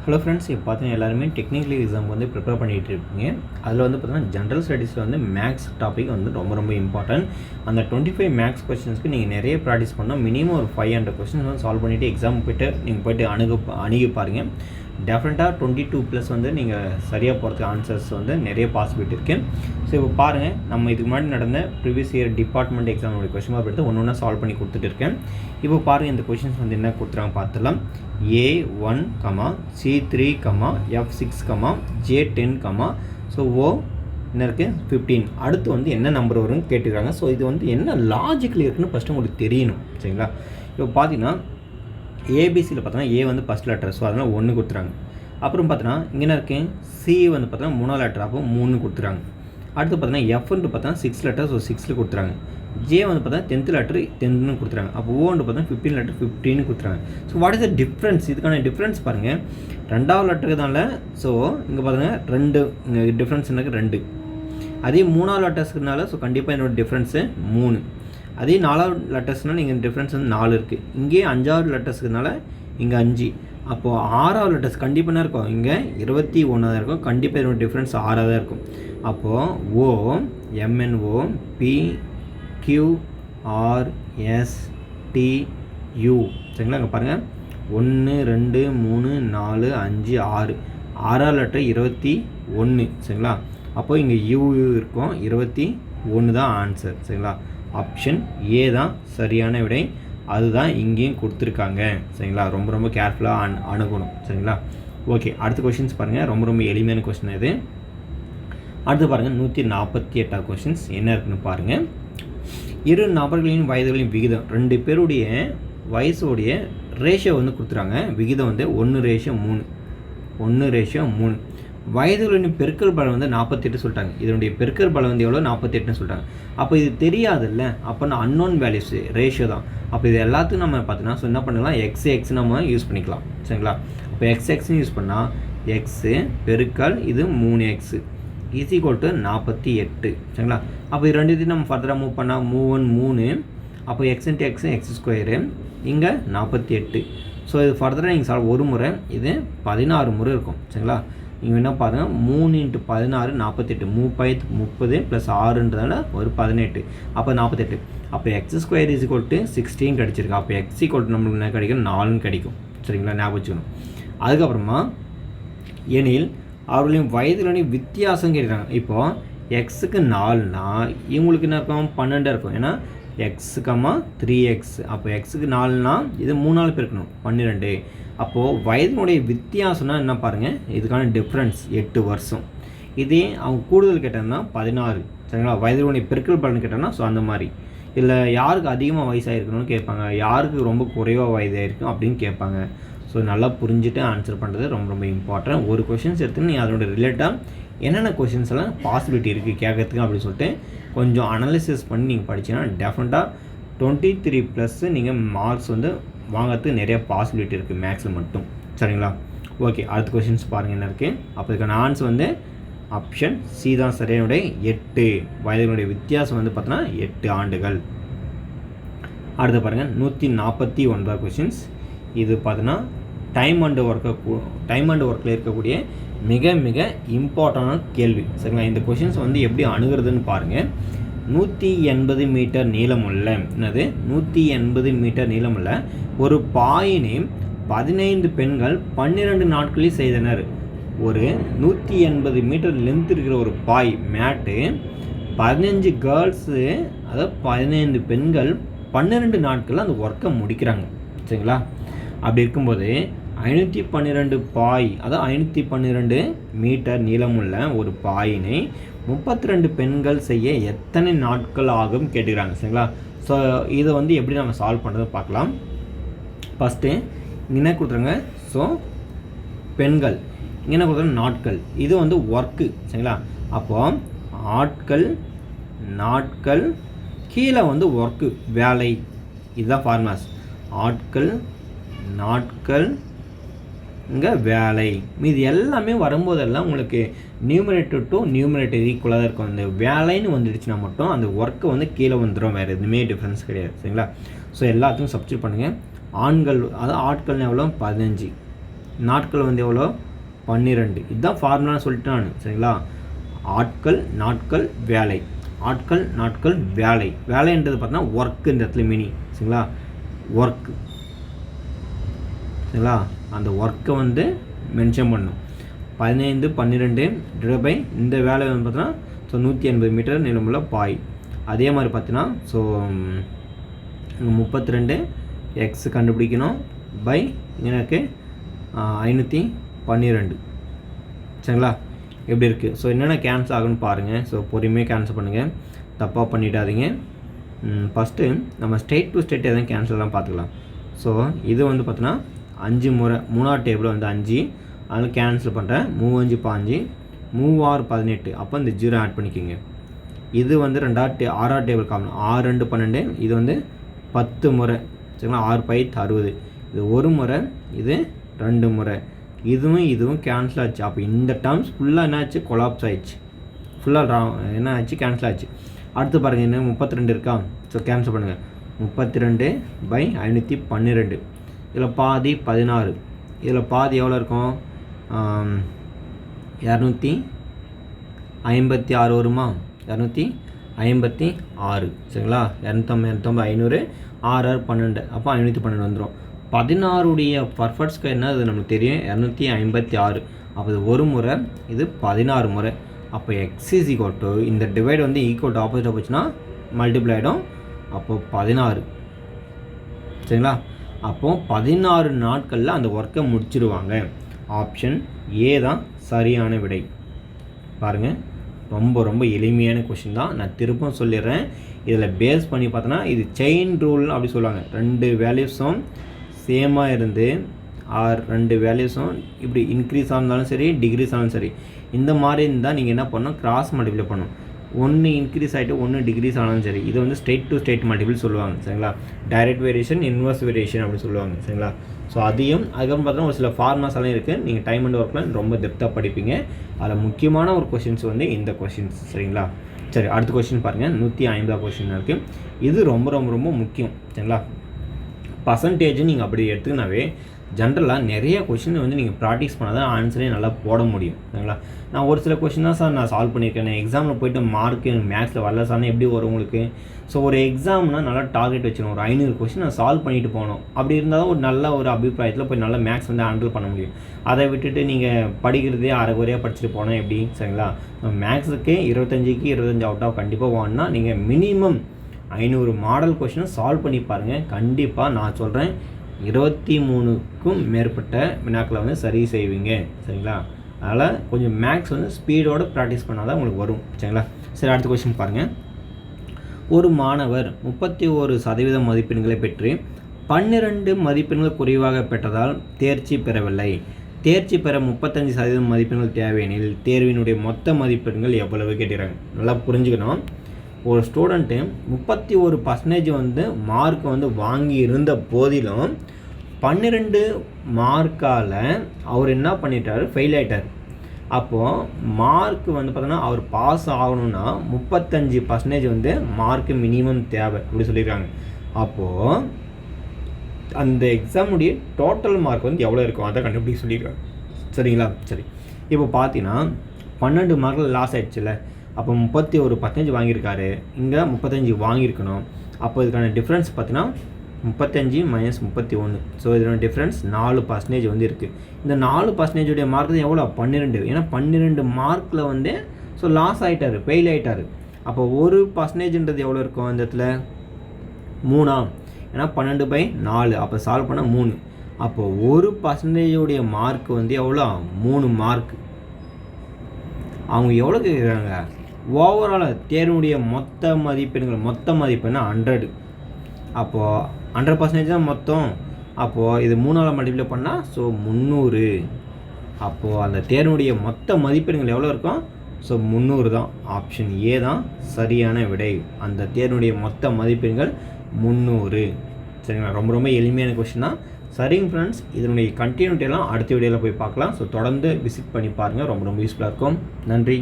Hello friends, இப்போ பார்த்தீங்கன்னா எல்லாருமே டெக்னிக்கல் எக்ஸாம் வந்து ப்ரிப்பேர் பண்ணிகிட்டு இருக்கீங்க. அதில் வந்து பார்த்தீங்கன்னா ஜென்ரல் ஸ்டடீஸில் வந்து மேக்ஸ் டாபிக் வந்து ரொம்ப இம்பார்ட்டன்ட். அந்த 25 மேக்ஸ் கொஸ்டின்ஸ்க்கு நீங்கள் நிறைய ப்ராக்டிஸ் பண்ணால் மினிமம் ஒரு 500 கொஸ்டின்ஸ் வந்து சால்வ் பண்ணிவிட்டு எக்ஸாம் போய்ட்டு அணுகி பாருங்கள். டெஃபினட்டாக 22+ வந்து நீங்கள் சரியாக போகிறதுக்கு ஆன்சர்ஸ் வந்து நிறைய பாசிபிலிட்டி இருக்குது. ஸோ இப்போ பாருங்கள், நம்ம இதுக்கு முன்னாடி நடந்த ப்ரீவியஸ் இயர் டிபார்ட்மெண்ட் எக்ஸாமோட கொஸ்டின் பேப்பர் எடுத்து ஒன்று சால்வ் பண்ணி கொடுத்துட்டு இருக்கேன். இப்போ பாருங்கள், இந்த கொஷின்ஸ் வந்து என்ன கொடுத்துறாங்க பார்த்துலாம். A1, C3, F6, J10, so என்ன இருக்குது 15. அடுத்து வந்து என்ன நம்பர் வரும்னு கேட்டுக்கிறாங்க. ஸோ இது வந்து என்ன லாஜிக்கல் இருக்குன்னு ஃபஸ்ட்டு உங்களுக்கு தெரியணும், சரிங்களா? இப்போ பார்த்தீங்கன்னா ஏபிசியில் பார்த்தோன்னா ஏ வந்து ஃபஸ்ட் லெட்டர், ஸோ அதனால் 1 கொடுத்துறாங்க. அப்புறம் பார்த்தோன்னா இங்கே என்ன இருக்குது, சி வந்து பார்த்தோன்னா 3ஆவது லெட்டர், அப்போ 3 கொடுத்துறாங்க. அடுத்து பார்த்தோன்னா எஃப்ன்ட்டு பார்த்தா 6 லெட்டர், ஸோ 6 கொடுத்துறாங்க. ஜே வந்து பார்த்தா 10th லெட்டர் 10ன்னு கொடுத்துறாங்க. அப்போ ஓன்னு பார்த்தா 15 லெட்டர் 15 கொடுத்துறாங்க. So what is the difference? இதுக்கான டிஃப்ரென்ஸ் பாருங்கள். 2வது லெட்டருக்கு தான்ல, ஸோ இங்கே பாருங்கள் 2, இங்கே டிஃப்ரென்ஸ் எனக்கு 2. அதே 3வது லெட்டர்ஸ்க்குனால, ஸோ கண்டிப்பாக என்னோட டிஃப்ரென்ஸு 3. அதே 4வது லெட்டர்ஸ்னால் நீங்கள் டிஃப்ரென்ஸ் வந்து 4 இருக்குது. இங்கே 5வது லெட்டர்ஸ்க்குனால இங்கே 5. அப்போது 6வது லெட்டர்ஸ் கண்டிப்பாக என்ன இருக்கும், இங்கே 21 இருக்கும். கண்டிப்பாக என்னோட டிஃப்ரென்ஸ் 6 தான் இருக்கும். அப்போது O MNO P Q R S T U, சரிங்களா? இங்கே பாருங்கள் 1 2 3 4 5 6, 6வது லெட்டர் 21, சரிங்களா? அப்போது இங்கே யூ இருக்கும், 21 தான் ஆன்சர், சரிங்களா? ஆப்ஷன் ஏ தான் சரியான விடை. அதுதான் இங்கேயும் கொடுத்துருக்காங்க, சரிங்களா? ரொம்ப கேர்ஃபுல்லாக அணுகணும், சரிங்களா? ஓகே, அடுத்த கொஷின்ஸ் பாருங்கள். ரொம்ப எளிமையான கொஷின் இது. அடுத்து பாருங்கள், 148வது கொஷின்ஸ் என்ன இருக்குன்னு பாருங்கள். இரு நபர்களின் வயதுகளின் விகிதம், 2 பேருடைய வயசுடைய ரேஷியோ வந்து கொடுத்துறாங்க. விகிதம் வந்து 1:3, 1:3. வயதுகளின் பெருக்கல் பலம் வந்து 48 சொல்லிட்டாங்க. இதனுடைய பெருக்கல் பலம் வந்து எவ்வளோ, 48ன்னு சொல்லிட்டாங்க. அப்போ இது தெரியாதுல்ல, அப்போ நான் அன்னோன் வேல்யூஸ் ரேஷியோ தான். அப்போ இது எல்லாத்துக்கும் நம்ம பார்த்தீங்கன்னா, ஸோ என்ன பண்ணலாம், எக்ஸ் நம்ம யூஸ் பண்ணிக்கலாம், சரிங்களா? அப்போ எக்ஸ்னு யூஸ் பண்ணால் எக்ஸு பெருக்கல் இது 3x = 48, சரிங்களா? அப்போ இது ரெண்டுத்தையும் நம்ம ஃபர்தராக மூவ் பண்ணால் 3 அப்போ x × x x², இங்கே 48. ஸோ இது ஃபர்தராக நீங்கள் சால்வ் ஒரு முறை, இது 16 முறை இருக்கும், சரிங்களா? நீங்கள் என்ன பாருங்கள், 3 × 16 48, 30 + 6ன்றதால ஒரு 18, அப்போ 48. அப்போ x² = 16 கிடச்சிருக்கு. அப்போ x நம்மளுக்கு என்ன கிடைக்கும், 4ன்னு கிடைக்கும், சரிங்களா? ஞாபகம் வச்சுக்கணும். அதுக்கப்புறமா எனில் அவர்களின் வயதுகளின் வித்தியாசம் கேட்குறாங்க. இப்போது எக்ஸுக்கு 4னா இவங்களுக்கு என்ன இருக்கும், 12 இருக்கும். ஏன்னா x, 3x. அப்போ எக்ஸுக்கு 4னா இது 3ஆல் பெருக்கணும், 12. அப்போது வயதினுடைய வித்தியாசம்னா என்ன பாருங்கள், இதுக்கான டிஃப்ரென்ஸ் 8 வருஷம். இதே அவங்க கூடுதல் கேட்டாங்கன்னா 16, சரிங்களா? வயதினுடைய பெருக்கல் பலன் கேட்டாங்கன்னா, ஸோ அந்த மாதிரி. இல்லை யாருக்கு அதிகமாக வயசாகிருக்கணும்னு கேட்பாங்க, யாருக்கு ரொம்ப குறைவாக வயதாகிருக்கும் அப்படின்னு கேட்பாங்க. ஸோ நல்லா புரிஞ்சுட்டு ஆன்சர் பண்ணுறது ரொம்ப இம்பார்ட்டன்ட். ஒரு கொஷின்ஸ் எடுத்துன்னு நீ அதோட ரிலேட்டாக என்னென்ன கொஷின்ஸ் எல்லாம் பாசிபிலிட்டி இருக்குது கேட்கறதுக்கு அப்படின்னு சொல்லிட்டு கொஞ்சம் அனலிசிஸ் பண்ணி நீங்கள் படிச்சிங்கன்னா டெஃபினட்டாக 23+ நீங்கள் மார்க்ஸ் வந்து வாங்கிறதுக்கு நிறைய பாசிபிலிட்டி இருக்குது மேக்ஸில் மட்டும், சரிங்களா? ஓகே, அடுத்த கொஷின்ஸ் பாருங்கள் என்ன இருக்குது. அப்போ இதுக்கான ஆன்சர் வந்து ஆப்ஷன் சி தான் சரியானுடைய 8. வயதினுடைய வித்தியாசம் வந்து பார்த்தோன்னா 8 ஆண்டுகள். அடுத்து பாருங்கள், 149 கொஷின்ஸ். இது பார்த்தோன்னா டைம் அண்ட் ஒர்க்கில் இருக்கக்கூடிய மிக இம்பார்ட்டண்டான கேள்வி, சரிங்களா? இந்த கொஷின்ஸ் வந்து எப்படி அணுகிறதுன்னு பாருங்கள். 180 மீட்டர் நீளமுள்ள, என்னது 180 மீட்டர் நீளமுள்ள ஒரு பாயினை 15 பெண்கள் 12 நாட்களில் செய்தனர். ஒரு 180 மீட்டர் லென்த் இருக்கிற ஒரு பாய் மேட்டு 15 கேர்ள்ஸு, அதாவது 15 பெண்கள் 12 நாட்களில் அந்த ஒர்க்கை முடிக்கிறாங்க, சரிங்களா? அப்படி இருக்கும்போது 512 பாய், அதாவது 512 மீட்டர் நீளமுள்ள ஒரு பாயினை 32 பெண்கள் செய்ய எத்தனை நாட்கள் ஆகும் கேட்டுக்கிறாங்க, சரிங்களா? ஸோ இதை வந்து எப்படி நம்ம சால்வ் பண்ணுறது பார்க்கலாம். ஃபஸ்ட்டு இங்கே என்ன கொடுத்துருங்க, ஸோ பெண்கள், இங்கே என்ன கொடுத்துருங்க நாட்கள், இது வந்து ஒர்க்கு, சரிங்களா? அப்போது நாட்கள் கீழே வந்து ஒர்க்கு வேலை, இதுதான் ஃபார்முலாஸ். ஆட்கள் நாட்கள் இங்கே வேலை, மீது எல்லாமே வரும்போதெல்லாம் உங்களுக்கு நியூமரேட்டர் டு நியூமரேட்டர் ஈக்குவலாக தான் இருக்கும். அந்த வேலைன்னு வந்துடுச்சுன்னா மட்டும் அந்த ஒர்க்கை வந்து கீழே வந்துடும், வேறு எதுவுமே டிஃப்ரென்ஸ் கிடையாது, சரிங்களா? ஸோ எல்லாத்துக்கும் சப்ஸ்டியூட் பண்ணுங்கள். ஆண்கள், அதாவது ஆட்கள்னு எவ்வளோ 15, நாட்கள் வந்து எவ்வளோ 12. இதுதான் ஃபார்முலான்னு சொல்லிட்டு நான் சரிங்களா. ஆட்கள் நாட்கள் வேலை, ஆட்கள் நாட்கள் வேலை, வேலைன்றது பார்த்தீங்கன்னா ஒர்க்கு இந்த இடத்துல மீனிங் சரிங்களா. ஒர்க்கு சரிங்களா, அந்த ஒர்க்கை வந்து மென்ஷன் பண்ணும். 15 12 டிவைட் பை இந்த வேலை வந்து பார்த்தீங்கன்னா ஸோ 180 மீட்டர் நீளமுள்ள பாய். அதே மாதிரி பார்த்தீங்கன்னா ஸோ 32 எக்ஸ் கண்டுபிடிக்கணும் பை எனக்கு 512 சரிங்களா. எப்படி இருக்குது ஸோ என்னென்ன கேன்சல் ஆகுன்னு பாருங்கள். ஸோ பொறுமையாக கேன்சல் பண்ணுங்கள், தப்பாக பண்ணிடாதீங்க. ஃபஸ்ட்டு நம்ம ஸ்டேட் டு ஸ்டேட் எதுவும் கேன்சல்லாம் பார்த்துக்கலாம். ஸோ இது வந்து பார்த்தீங்கன்னா 5 முறை 3ஆவது டேபிள் வந்து 5, அதில் கேன்சல் பண்ணுறேன். 3 5 5, 3 6 18, அப்போ இந்த 0 ஆட் பண்ணிக்கோங்க. இது வந்து 6ஆவது டேபிள் காமன் 6 2 12, இது வந்து 10 முறை சரிங்களா. 6 5 60, இது 1 முறை, இது 2 முறை, இதுவும் கேன்சல் ஆச்சு. அப்போ இந்த டேர்ம்ஸ் ஃபுல்லாக என்ன ஆச்சு, கொலாப்ஸ் ஆயிடுச்சு, ஃபுல்லாக என்ன ஆச்சு, கேன்சல் ஆச்சு. அடுத்து பாருங்கள் என்ன 32 இருக்கா. ஸோ கேன்சல் பண்ணுங்கள். 32 பை 512, இதில் பாதி 16, இதில் பாதி எவ்வளோ இருக்கும், 256 வருமா, 256 சரிங்களா. 250 500 6 12, அப்போ 512 வந்துடும். 16உடைய பர்ஃபெக்ட் ஸ்கொயர் என்ன அது நமக்கு தெரியும், 256. அப்போ இது 1 முறை, இது 16 முறை. அப்போ எக்ஸ் இஸ் ஈக்குவல் டு இந்த டிவைட் வந்து ஈக்குவல் டு ஆப்போசிட்டாக போச்சுன்னா மல்டிப்ளை ஆகிடும். அப்போது 16 சரிங்களா. அப்போது 16 நாட்களில் அந்த ஒர்க்கை முடிச்சிடுவாங்க. ஆப்ஷன் ஏ தான் சரியான விடை. பாருங்கள், ரொம்ப ரொம்ப எளிமையான கொஷின் தான். நான் திருப்பம் சொல்லிடுறேன். இதில் பேஸ் பண்ணி பார்த்தோன்னா இது செயின் ரூல் அப்படி சொல்லுவாங்க. 2 வேல்யூஸும் சேமாக இருந்து ஆர் 2 வேல்யூஸும் இப்படி இன்க்ரீஸ் ஆனாலும் சரி டிக்ரீஸ் ஆனாலும் சரி, இந்த மாதிரி இருந்தால் நீங்கள் என்ன பண்ணணும், கிராஸ் மல்டிப்ளை பண்ணணும். 1 இன்க்ரீஸ் ஆகிட்டு 1 டிக்ரீஸ் ஆனாலும் சரி, இது வந்து ஸ்டேட் டு ஸ்டேட் மல்டிபிள் சொல்லுவாங்க சரிங்களா. டைரக்ட் வேரியேஷன் இன்வர்ஸ் வேரியேஷன் அப்படி சொல்லுவாங்க சரிங்களா. ஸோ அதையும் அதுக்கப்புறம் பார்த்தோன்னா ஒரு சில ஃபார்மாஸ் எல்லாம் இருக்குது. நீங்கள் டைம் அண்ட் ஒர்க்கில் ரொம்ப டெப்த்தாக படிப்பீங்க. அதில் முக்கியமான ஒரு கொஷின்ஸ் வந்து இந்த கொஷின்ஸ் சரிங்களா. சரி, அடுத்த கொஷின் பாருங்கள். 150 கொஷின் இருக்குது. இது ரொம்ப ரொம்ப ரொம்ப முக்கியம் சரிங்களா. பர்சன்டேஜ் நீங்கள் அப்படி எடுத்துக்கினாவே ஜென்ரலாக நிறைய கொஷின் வந்து நீங்கள் ப்ராக்டிஸ் பண்ணால் தான் ஆன்சரே நல்லா போட முடியும் சரிங்களா. நான் ஒரு சில கொஷின் தான் சார் நான் சால்வ் பண்ணியிருக்கேன், எக்ஸாமில் போய்ட்டு மார்க் மேக்ஸில் வரல சார்னா எப்படி வரும் உங்களுக்கு. ஸோ ஒரு எக்ஸாம்னால் நல்லா டார்கெட் வச்சுக்கணும். ஒரு 500 கொஷின் நான் சால்வ் பண்ணிட்டு போகணும். அப்படி இருந்தால் தான் ஒரு நல்ல ஒரு அபிப்பிராயத்தில் போய் நல்லா மேக்ஸ் வந்து ஹேண்டில் பண்ண முடியும். அதை விட்டுட்டு நீங்கள் படிக்கிறதே அரைகுறையாக படிச்சுட்டு போனால் எப்படி சரிங்களா. மேக்ஸுக்கு 25க்கு 25 அவுட் ஆஃப் கண்டிப்பாக வாங்கினா நீங்கள் மினிமம் 500 மாடல் கொஷினை சால்வ் பண்ணி பாருங்கள். கண்டிப்பாக நான் சொல்கிறேன் 23க்கும் மேற்பட்ட வினாக்களை வந்து சரி செய்வீங்க சரிங்களா. அதனால் கொஞ்சம் மேக்ஸ் வந்து ஸ்பீடோடு ப்ராக்டிஸ் பண்ணால் தான் உங்களுக்கு வரும் சரிங்களா. சரி, அடுத்த கொஸ்டின் பாருங்கள். ஒரு மாணவர் 31% மதிப்பெண்களை பெற்று 12 மதிப்பெண்கள் குறைவாக பெற்றதால் தேர்ச்சி பெறவில்லை. தேர்ச்சி பெற 35% மதிப்பெண்கள் தேவையெனில் தேர்வினுடைய மொத்த மதிப்பெண்கள் எவ்வளவு கேட்குறாங்க. நல்லா புரிஞ்சுக்கணும். ஒரு ஸ்டூடெண்ட்டு 31% வந்து மார்க் வந்து வாங்கி இருந்த போதிலும் 12 மார்க்கால் அவர் என்ன பண்ணிட்டார், ஃபெயில் ஆகிட்டார். அப்போது மார்க் வந்து பார்த்தோன்னா அவர் பாஸ் ஆகணும்னா 35% வந்து மார்க்கு மினிமம் தேவை அப்படி சொல்லியிருக்காங்க. அப்போது அந்த எக்ஸாமுடைய டோட்டல் மார்க் வந்து எவ்வளோ இருக்கும் அதை கண்டுபிடிக்க சொல்லியிருக்காங்க சரிங்களா. சரி, இப்போ பார்த்தீங்கன்னா 12 மார்க்கில் லாஸ் ஆகிடுச்சுல்ல. அப்போ 31% வாங்கியிருக்காரு, இங்கே 35 வாங்கியிருக்கணும். அப்போ இதுக்கான டிஃப்ரென்ஸ் பார்த்தீங்கன்னா 35 - 31. ஸோ இதோட டிஃப்ரென்ஸ் 4% வந்து இருக்குது. இந்த 4% மார்க் தான் எவ்வளோ, 12. ஏன்னா 12 மார்க்கில் வந்து ஸோ லாஸ் ஆகிட்டார், ஃபெயில் ஆகிட்டார். அப்போ 1%ன்றது எவ்வளோ இருக்கும் இந்த இடத்துல, 3. ஏன்னா 12/4, அப்போ சால்வ் பண்ணால் 3. அப்போ 1% மார்க் வந்து எவ்வளோ, 3 மார்க். அவங்க எவ்வளோ கேட்குறாங்க, ஓவரால் தேர்வுடைய மொத்த மதிப்பெண்கள் 100. அப்போது 100% தான் மொத்தம். அப்போது இது 3ஆல் மல்டிப்ளை பண்ணால் ஸோ 300. அப்போது அந்த தேர்வுடைய மொத்த மதிப்பெண்கள் எவ்வளோ இருக்கும், ஸோ 300 தான். ஆப்ஷன் ஏ தான் சரியான விடை. அந்த தேர்வுடைய மொத்த மதிப்பெண்கள் 300 சரிங்களா. ரொம்ப ரொம்ப எளிமையான கொஸ்டின் தான். சரிங்க ஃப்ரெண்ட்ஸ், இதனுடைய கண்டினியூட்டியெல்லாம் அடுத்த வீடியோவில் போய் பார்க்கலாம். ஸோ தொடர்ந்து விசிட் பண்ணி பாருங்கள், ரொம்ப ரொம்ப யூஸ்ஃபுல்லாக இருக்கும். நன்றி.